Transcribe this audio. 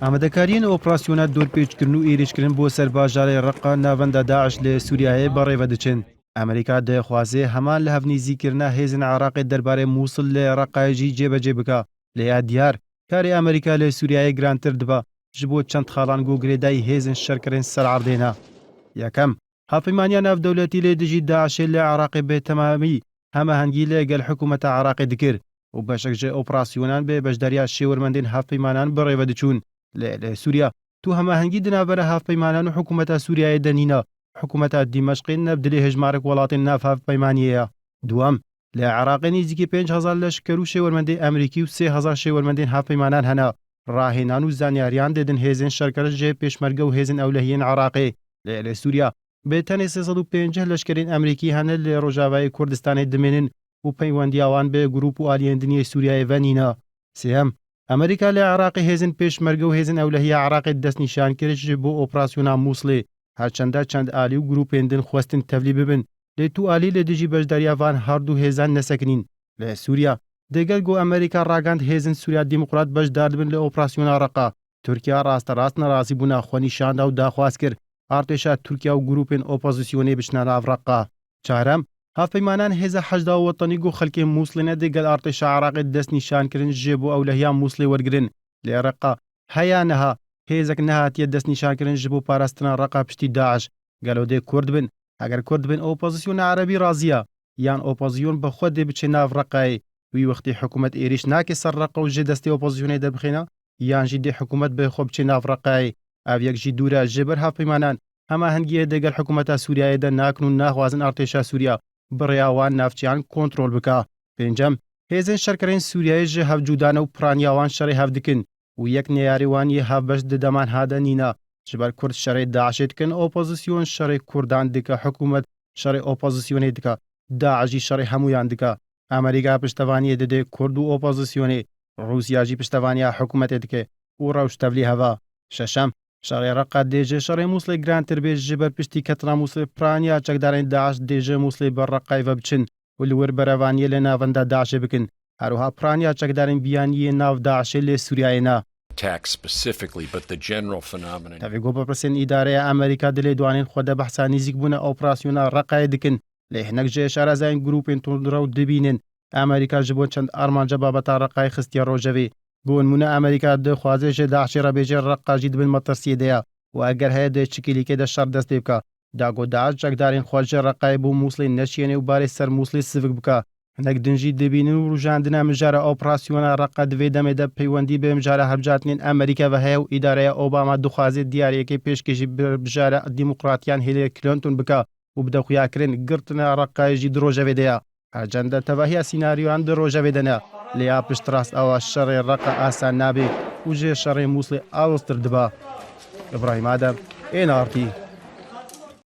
ئامادەکاریان ئۆپراسیۆنە دۆرپێچکردن و ئێرشکردن بۆ سەرباژارەی ڕقا ناوەندە داعش لە سووریایە بەڕێوە دەچن. ئەمریکا دەخوازێ هەمان لە هەڤنیزیکردنا هێزن عێراقی دەربارەی مووسڵ لە ڕقایژی جێبەجێ بکە. لە یا دیار کاری ئەمریکا لە سووریایە گرانتر دبە ji بۆ چەند خاڵان گۆگرێدای هێزن شەرکردن سەرعەردێنە. یەکەم هەڵپەیمانیە ناودەوڵەتی لێ دژی داعشێ لە عێراقی بێتەمامی هەماهەنگی لەگەڵ حکوومەتە عێراقی دکرد و بەشێکجێ ئۆپراسیۆنان بێ بەشداریە شێوەرمەندین هەڵپەیمانان بەڕێوە دەچوون. لە سووریا تو هەماهەنگی دنابەرە هەڵپەیمانان و حکوومەتە سووریایە دەنینە. حکوومەتە دیمەشقی نەبدلێ هێژمارک وڵاتین ناف هەڵپەیمانیەیە. دووەم لە عێراقی نزیکی 5,000 لەشکەر و شێوەرمەندی ئەمریکی و 3,000 شێوەرمەندین هەڵپەیمانان هەنا. ڕاهێنان و زانیاریان دێدن هێزن شەرکەرە ژێ پێشمەرگە و هێزن ئەولەهیین عێراقی. لە سووریا بێتەنێ 350 لەشکرین ئەمریکی هەنە لە ڕۆژاوای کوردستانی دمێنن و پەیوەندیاوان بێ گروپ و ئالیێندنی سووریای ڤەنینە. سێم ئەمریکا لە عێراقی هێزن پێشمەرگە و هێزن ئەولەهیە عێراقی دەستنیشان کرد بۆ ئۆپراسیۆنا مووسڵێ هەرچەندە چەند ئالی و گروپێندن خواستن تەڤلی ببن لێ تو ئالی لە دژی بەشداریاوان هەردوو هێزان نەسەکنین. لە سووریا دەگەل گۆ ئەمریکا ڕاگەاند هێزن سووریا دیموقرات بەشدار بن لە ئۆپراسیۆنا ڕقا. تورکیا ڕاستەڕاست نەڕازی بوونا خۆنیشاندا و داخواست کرد ئارتێشا تورکیا و گروپên ئۆپۆزیسیۆنێ بچنە ناو ڕقا. چارەم هەڵپەیمانان هێزە حەشدا و وەتەنی گۆ خەڵکێ مووسڵێنە دەگەل ئارتێشا عێراقی دەستنیشانکردن ژێ بۆ ئەولەهیان مووسڵێ وەرگرن. لێ ڕقا هەیە نەها هێزێک نەهاتیە دەستنیشانکردن ji بۆ پاراستنا ڕقا پشتی داعش. گەلۆدێ کورد بن ئەگەر کورد بن ئۆپۆزیسیۆنە عەرەبی ڕازیە یان ئۆپۆزیۆن بەخۆ دێ بچێ ناو ڕقایێ وی وەختی حکوومەت ئێریش ناکێ سەر ڕقە و ژێ دەستی ئۆپۆزیسیۆنێ دەبخێنە یانژی دێ حکوومەت بەخۆ بچێ ناو ڕقایێ. ئاویەکژی دوورە ژێبەر هەڵپەیمانان هەماهەنگیە دەگەل حکوومەتە سووریایەدا ناکن و ناخوازن ئارتێشا سووریا بڕیاوان ناوچیان کۆنتڕۆل بکە. پێنجەم هێزن شەرکردن سووریای ژە هەفجودانە و پرانیاوان شەڕی هەفدکن و یەک نێیاریوانی هەبەش دەمان هادە نینە ژبەر کورد شەڕی داعشێت کن ئۆپۆزیسیۆن شەڕی کوردان دکە حکوومەت شەڕی ئۆپۆزیسیۆنێ دکە داعشی شەڕی هەمویان دکە. ئەمریکا پشتەوانیە دەدێ کورد و ئۆپۆزیسیۆنێ ڕووسیاژی پشتەوانیا حکوومەتێ دکێ و ڕەوش تەڤلی هەوا. شەشەم شەڕی ڕقا دێژێ شەڕی مووسڵی گرانتر بێ ژبەر پشتی کەترا مووسڵی پرانیا چەکدارین داعش دێژێ مووسڵی بە ڕقایڤە بچن و لەوەر بەرەوانیە لە ناوەندا داعشێ بکن. هەروها پرانیا چەکدارین بیانیە ناو داعشێ لێ سووریایەنا. تەوێ گۆ بەپرسێن ئیدارەیە ئەمریکا دلێ دوانین خۆدە بەحسا نزیک بوونە ئۆپراسیۆنا ڕقایە دکن لە هەنەک ژێ شارەزایین گروپێن تۆندرە و دبینن. ئەمریکا ji بۆ چەند ئارمانجە بابەتا ڕقای خستیە ڕۆژەوێ بۆ نمونە ئەمریکا دەخوازێژێ داعشی ڕەبێژێ ڕقاژی دبن مەترسیەدەیە و ئەگەر هەیە دێ چکیلیکێ دە شەڕ دەست پێ بکە داگۆ داعش چەکدارین خۆژێ ڕقای بۆ مووسڵی نەچێنێ و بارێ سەر مووسڵی سڤک بکە. هەندێک دنجی دەبینن و ڕوژاندنە مژارە ئۆپراسیۆنا ڕقا دوێ دەمێدە پەیوەندی بێ مژارە هەبجاتنین ئەمریکا بە هەیە و ئیدارەیە ئۆباما دخوازێت دیارەکەی پێشکەشی بژارە دیموقراتیان هیلاری کلینتۆن بکە و بدە خویاکردن گرتنە ڕقایژی درۆژەوێدەیە. هەرچەندە تەڤاهیە سیناریۆیان درۆژەوێدەنە لیا پشتڕاست ئەوە شەڕی ڕقە ئاسان نابێ و ژێ شەڕی مووسڵی ئاوستر دبە. ئیبراهیم ئادەم NRT